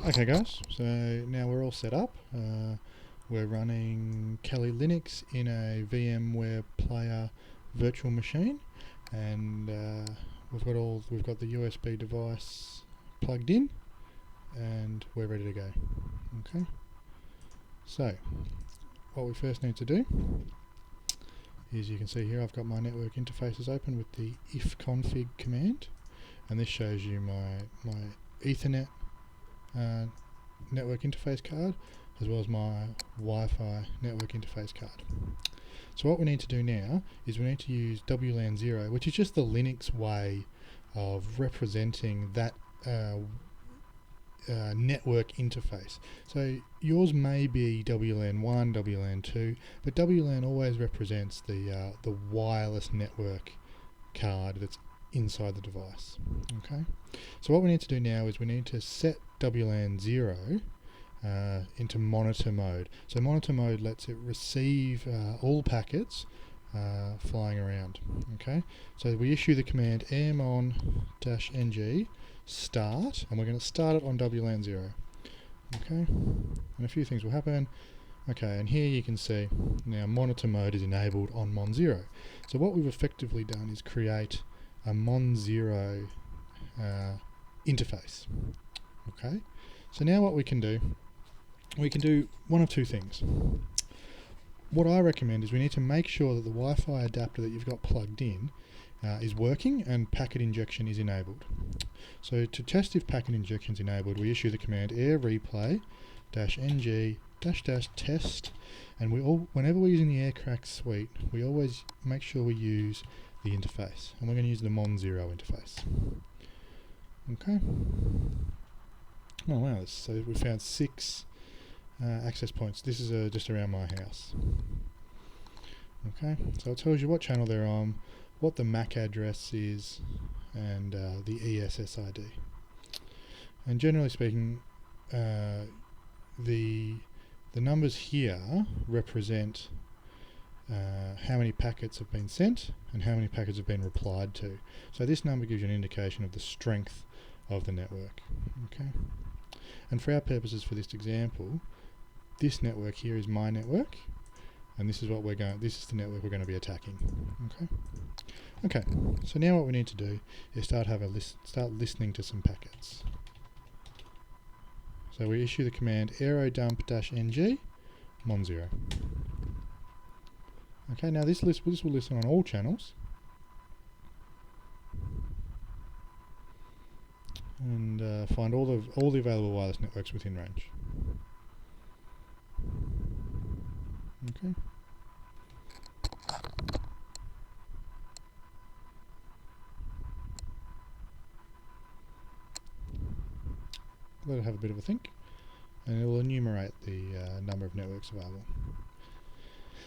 Okay guys, so now we're all set up. We're running Kali Linux in a VMware Player virtual machine, and we've got the USB device plugged in, and we're ready to go. Okay. So what we first need to do is, you can see here I've got my network interfaces open with the ifconfig command, and this shows you my Ethernet network interface card, as well as my Wi-Fi network interface card. So what we need to do now is we need to use WLAN 0, which is just the Linux way of representing that network interface. So yours may be WLAN 1, WLAN 2, but WLAN always represents the wireless network card that's inside the device. Okay. So what we need to do now is we need to set WLAN 0 into monitor mode. So monitor mode lets it receive all packets flying around. Okay. So we issue the command amon-ng start, and we're going to start it on WLAN 0. Okay. And a few things will happen. Okay, and here you can see now monitor mode is enabled on Mon 0. So what we've effectively done is create a Mon 0 interface. Okay, so now what we can do one of two things. What I recommend is we need to make sure that the Wi-Fi adapter that you've got plugged in is working and packet injection is enabled. So to test if packet injection is enabled, we issue the command air replay -ng --test, and whenever we're using the aircrack suite, we always make sure we use the interface, and we're going to use the Mon 0 interface. Okay. Oh wow, so we found 6 access points. This is just around my house. Okay, so it tells you what channel they're on, what the MAC address is, and the ESSID. And generally speaking, the numbers here represent how many packets have been sent and how many packets have been replied to. So this number gives you an indication of the strength of the network. Okay. And for our purposes for this example, this network here is my network, and this is the network we're going to be attacking. Okay. Okay. So now what we need to do is start listening to some packets. So we issue the command aerodump-ng Mon 0. Okay, now this will listen on all channels and find all the available wireless networks within range. Okay. Let it have a bit of a think, and it will enumerate the number of networks available.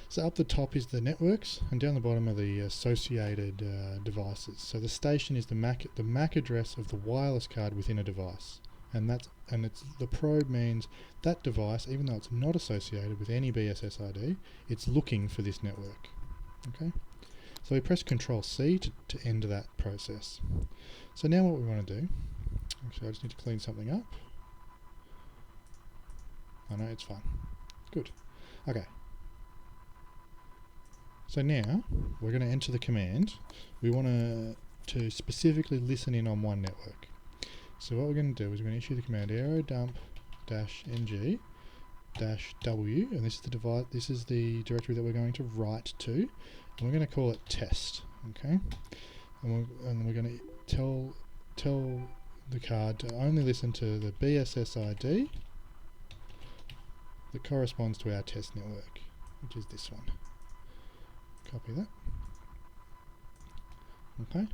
So up the top is the networks, and down the bottom are the associated devices. So the station is the MAC address of the wireless card within a device, and the probe means that device, even though it's not associated with any BSSID, it's looking for this network. Okay. So we press Control C to end that process. So now what we want to do, actually I just need to clean something up. Oh no, it's fine. Good. Okay. So now we're going to enter the command. We want to specifically listen in on one network. So what we're going to do is we're going to issue the command aerodump-ng -w, and this is the directory that we're going to write to, and we're going to call it test. Okay, and we're going to tell the card to only listen to the BSSID that corresponds to our test network, which is this one. Copy that. Okay.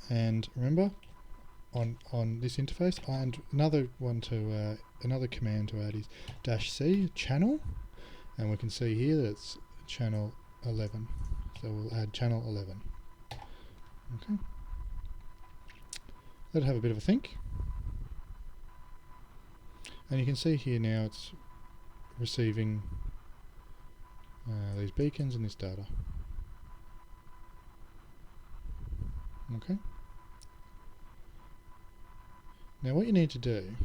And remember, on this interface, and another command to add is -c channel, and we can see here that it's channel 11. So we'll add channel 11. Okay. Let it have a bit of a think. And you can see here now it's receiving these beacons and this data. Okay. Now what you need to do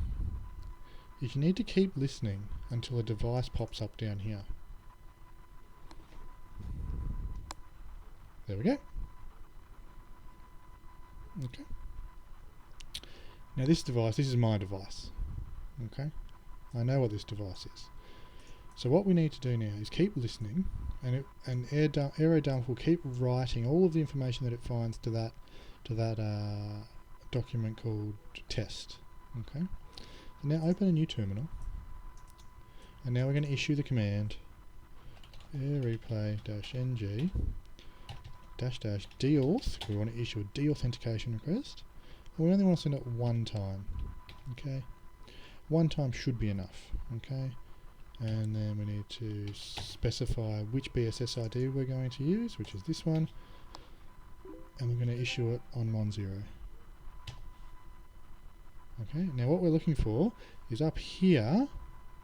is you need to keep listening until a device pops up down here. There we go. Okay. Now this is my device. Okay. I know what this device is. So what we need to do now is keep listening, and AeroDump will keep writing all of the information that it finds to that document called test. Okay. So now open a new terminal, and now we're going to issue the command airreplay-ng --deauth. We want to issue a deauthentication request, and we only want to send it one time. Okay. One time should be enough. Okay. And then we need to specify which BSS ID we're going to use, which is this one, and we're going to issue it on 10. Okay, now what we're looking for is up here,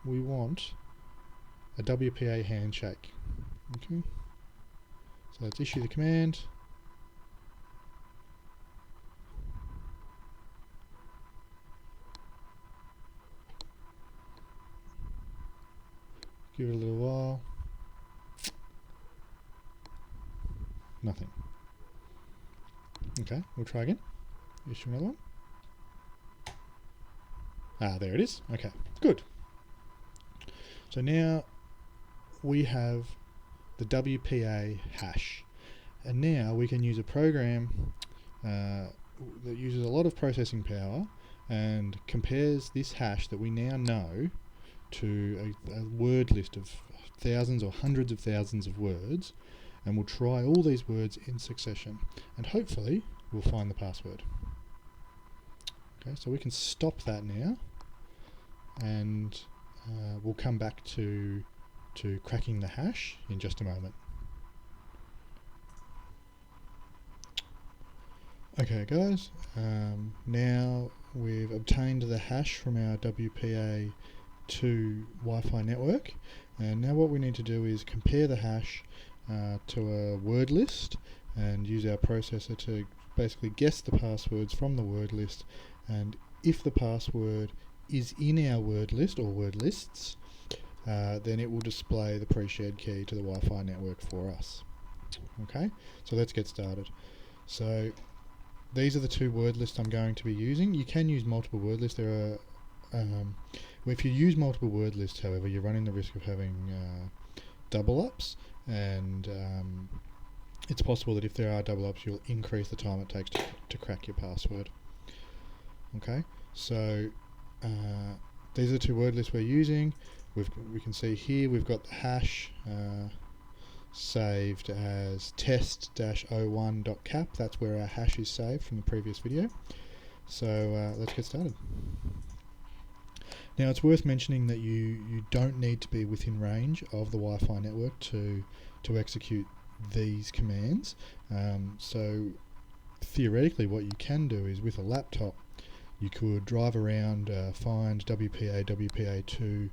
we want a WPA handshake. Okay, so let's issue the command. Give it a little while. Nothing. Okay, we'll try again. Issue another one. Ah, there it is. Okay, good. So now we have the WPA hash, and now we can use a program that uses a lot of processing power and compares this hash that we now know to a word list of thousands or hundreds of thousands of words, and we'll try all these words in succession, and hopefully we'll find the password. Okay, so we can stop that now, and we'll come back to cracking the hash in just a moment. Okay guys, now we've obtained the hash from our WPA2 Wi-Fi network, and now what we need to do is compare the hash to a word list and use our processor to basically guess the passwords from the word list, and if the password is in our word list or word lists, then it will display the pre-shared key to the Wi-Fi network for us. Okay, so let's get started. So these are the two word lists I'm going to be using. You can use multiple word lists. There are if you use multiple word lists, however, you're running the risk of having double ups, and it's possible that if there are double ups, you'll increase the time it takes to crack your password. Okay, so these are the two word lists we're using. We can see here we've got the hash saved as test-01.cap. That's where our hash is saved from the previous video. So let's get started. Now it's worth mentioning that you don't need to be within range of the Wi-Fi network to execute these commands. So theoretically what you can do is, with a laptop, you could drive around, find WPA, WPA2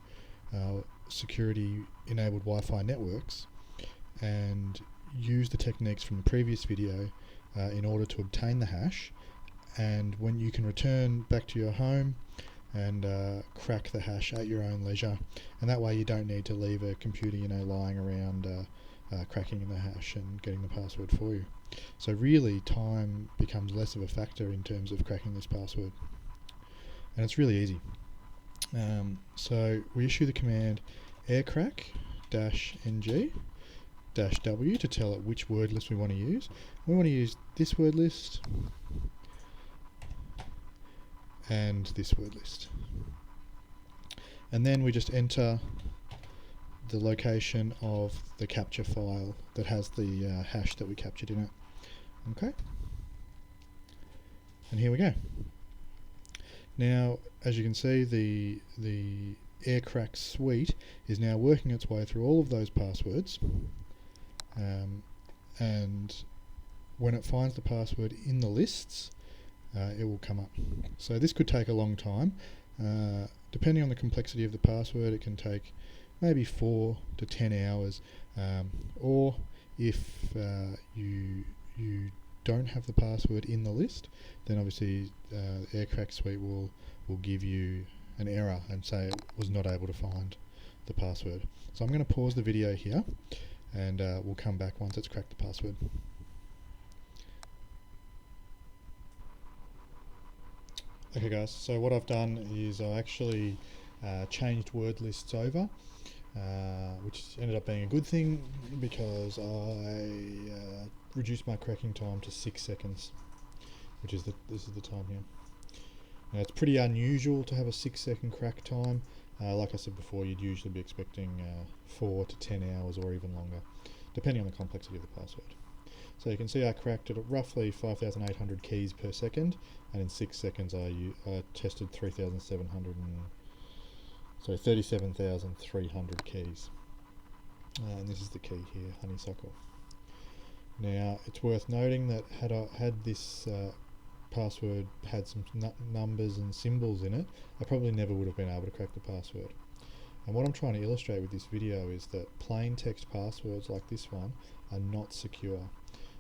security enabled Wi-Fi networks, and use the techniques from the previous video in order to obtain the hash, and when you can return back to your home and crack the hash at your own leisure, and that way you don't need to leave a computer lying around cracking the hash and getting the password for you. So really time becomes less of a factor in terms of cracking this password, and it's really easy. So we issue the command aircrack-ng-w to tell it which word list we want to use. We want to use this word list and this word list, and then we just enter the location of the capture file that has the hash that we captured in it. Okay, and here we go. Now, as you can see, the AirCrack suite is now working its way through all of those passwords, and when it finds the password in the lists, it will come up. So this could take a long time. Depending on the complexity of the password, it can take maybe 4 to 10 hours, or if you don't have the password in the list, then obviously AirCrack Suite will give you an error and say it was not able to find the password. So I'm going to pause the video here, and we'll come back once it's cracked the password. Okay guys, so what I've done is I actually changed word lists over, which ended up being a good thing because I reduced my cracking time to 6 seconds, which is this is the time here. Now it's pretty unusual to have a 6-second crack time. Like I said before, you'd usually be expecting 4 to 10 hours or even longer, depending on the complexity of the password. So you can see I cracked it at roughly 5,800 keys per second, and in 6 seconds I tested 37,300 keys. And this is the key here, honeysuckle. Now it's worth noting that had this password had some numbers and symbols in it, I probably never would have been able to crack the password. And what I'm trying to illustrate with this video is that plain text passwords like this one are not secure.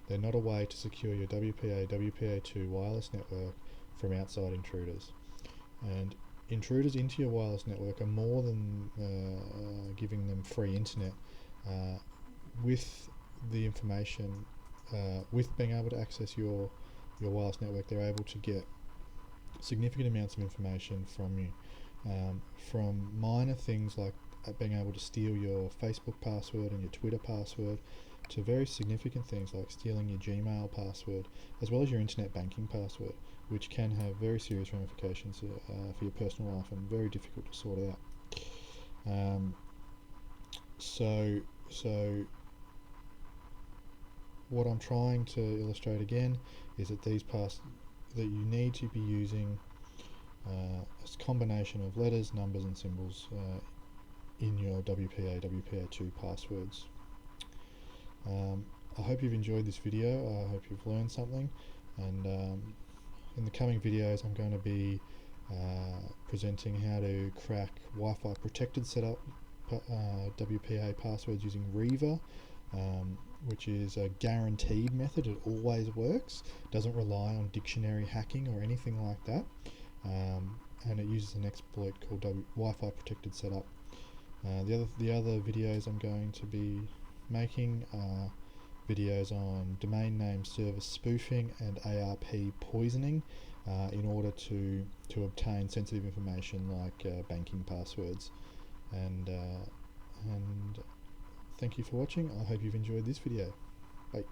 They're not a way to secure your WPA, WPA2 wireless network from outside intruders. And intruders into your wireless network are more than giving them free internet. With the information, with being able to access your wireless network, they're able to get significant amounts of information from you. From minor things like being able to steal your Facebook password and your Twitter password, to very significant things like stealing your Gmail password, as well as your internet banking password, which can have very serious ramifications for your personal life and very difficult to sort out. So what I'm trying to illustrate again is that that you need to be using a combination of letters, numbers and symbols in your WPA, WPA2 passwords. I hope you've enjoyed this video. I hope you've learned something, and in the coming videos I'm going to be presenting how to crack Wi-Fi protected setup WPA passwords using Reaver, which is a guaranteed method. It always works, doesn't rely on dictionary hacking or anything like that, and it uses an exploit called Wi-Fi protected setup. The other videos I'm going to be making are videos on domain name service spoofing and ARP poisoning in order to obtain sensitive information like banking passwords. And thank you for watching. I hope you've enjoyed this video. Bye.